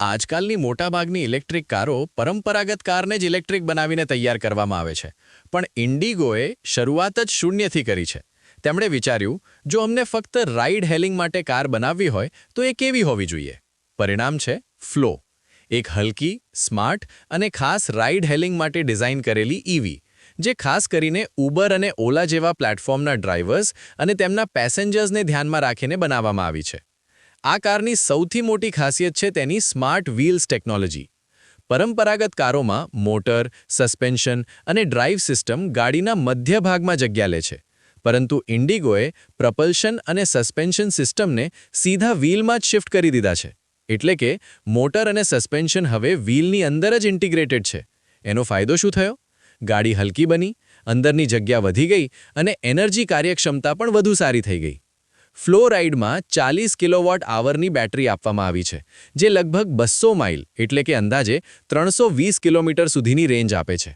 આજકાલની મોટાભાગની ઇલેક્ટ્રિક કારો પરંપરાગત કારને જ ઇલેક્ટ્રિક બનાવીને તૈયાર કરવામાં આવે છે પણ ઇન્ડિગોએ શરૂઆત જ શૂન્યથી કરી છે. તેમણે વિચાર્યું, જો અમને ફક્ત રાઇડ હેલિંગ માટે કાર બનાવવી હોય તો એ કેવી હોવી જોઈએ. પરિણામ છે ફ્લો, એક હલકી, સ્માર્ટ અને ખાસ રાઇડ હેલિંગ માટે ડિઝાઇન કરેલી ઈવી, જે ખાસ કરીને ઉબર અને ઓલા જેવા પ્લેટફોર્મના ડ્રાઈવર્સ અને તેમના પેસેન્જર્સને ધ્યાનમાં રાખીને બનાવવામાં આવી છે. આ કારની સૌથી મોટી ખાસિયત છે તેની સ્માર્ટ વ્હીલ્સ ટેકનોલોજી. પરંપરાગત કારોમાં મોટર, સસ્પેન્શન અને ડ્રાઇવ સિસ્ટમ ગાડીના મધ્ય ભાગમાં જગ્યા લે છે, પરંતુ ઇન્ડિગોએ પ્રપલ્શન અને સસ્પેન્શન સિસ્ટમને સીધા વ્હીલમાં જ શિફ્ટ કરી દીધા છે. એટલે કે મોટર અને સસ્પેન્શન હવે વ્હીલની અંદર જ ઇન્ટિગ્રેટેડ છે. એનો ફાયદો શું થયો? ગાડી હલકી બની, અંદરની જગ્યા વધી ગઈ અને એનર્જી કાર્યક્ષમતા પણ વધુ સારી થઈ ગઈ. ફ્લો રાઇડમાં 40 કિલોવોટ આવરની બેટરી આપવામાં આવી છે, જે લગભગ 200 માઇલ એટલે કે અંદાજે 320 કિલોમીટર સુધીની રેન્જ આપે છે.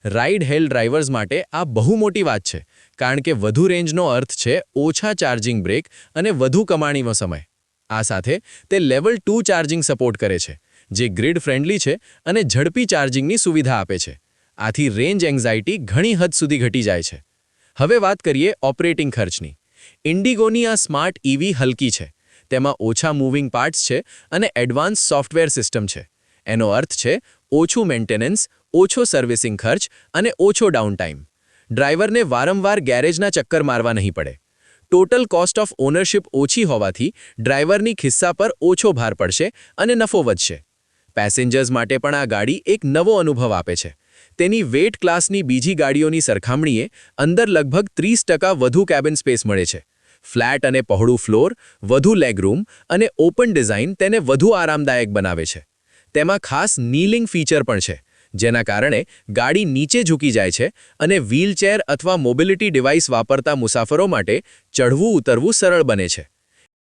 રાઇડ હેલ ડ્રાઈવર્સ માટે આ બહુ મોટી વાત છે, કારણ કે વધુ રેન્જનો અર્થ છે ઓછા ચાર્જિંગ બ્રેક અને વધુ કમાણીનો સમય. આ સાથે તે લેવલ 2 ચાર્જિંગ સપોર્ટ કરે છે, જે ગ્રીડ ફ્રેન્ડલી છે અને ઝડપી ચાર્જિંગની સુવિધા આપે છે. આથી રેન્જ એન્ઝાઇટી ઘણી હદ સુધી ઘટી જાય છે. હવે વાત કરીએ ઓપરેટિંગ ખર્ચની. ઇન્ડિગોની આ સ્માર્ટ ઈવી હલકી છે, તેમાં ઓછા મૂવિંગ પાર્ટ્સ છે અને એડવાન્સ સોફ્ટવેર સિસ્ટમ છે. એનો અર્થ છે ઓછું મેન્ટેનન્સ, ઓછો સર્વિસિંગ ખર્ચ અને ઓછો ડાઉનટાઇમ. ડ્રાઈવરને વારંવાર ગેરેજના ચક્કર મારવા નહીં પડે. ટોટલ કોસ્ટ ઓફ ઓનરશિપ ઓછી હોવાથી ડ્રાઈવરની ખિસ્સા પર ઓછો ભાર પડશે અને નફો વધશે. પેસેન્જર્સ માટે પણ આ ગાડી એક નવો અનુભવ આપે છે. તેની વેટ ક્લાસની બીજી ગાડીઓની સરખામણીએ અંદર લગભગ 30% વધુ કેબિન સ્પેસ મળે છે. ફ્લેટ અને પહોળું ફ્લોર, વધુ લેગરૂમ અને ઓપન ડિઝાઇન તેને વધુ આરામદાયક બનાવે છે. તેમાં ખાસ નીલિંગ ફીચર પણ છે, જેના કારણે ગાડી નીચે ઝૂકી જાય છે અને વ્હીલચેર અથવા મોબિલિટી ડિવાઇસ વાપરતા મુસાફરો માટે ચઢવું ઉતરવું સરળ બને છે.